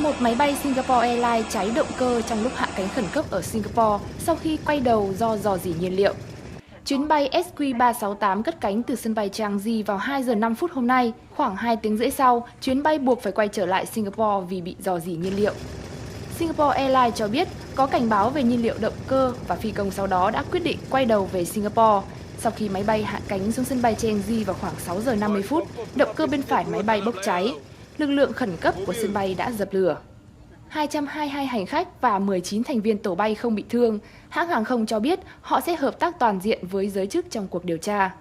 Một máy bay Singapore Airlines cháy động cơ trong lúc hạ cánh khẩn cấp ở Singapore sau khi quay đầu do rò rỉ nhiên liệu. Chuyến bay SQ368 cất cánh từ sân bay Changi vào 2 giờ 5 phút hôm nay. Khoảng 2 tiếng rưỡi sau, chuyến bay buộc phải quay trở lại Singapore vì bị rò rỉ nhiên liệu. Singapore Airlines cho biết có cảnh báo về nhiên liệu động cơ và phi công sau đó đã quyết định quay đầu về Singapore. Sau khi máy bay hạ cánh xuống sân bay Changi vào khoảng 6 giờ 50 phút, động cơ bên phải máy bay bốc cháy. Lực lượng khẩn cấp của sân bay đã dập lửa. 222 hành khách và 19 thành viên tổ bay không bị thương. Hãng hàng không cho biết họ sẽ hợp tác toàn diện với giới chức trong cuộc điều tra.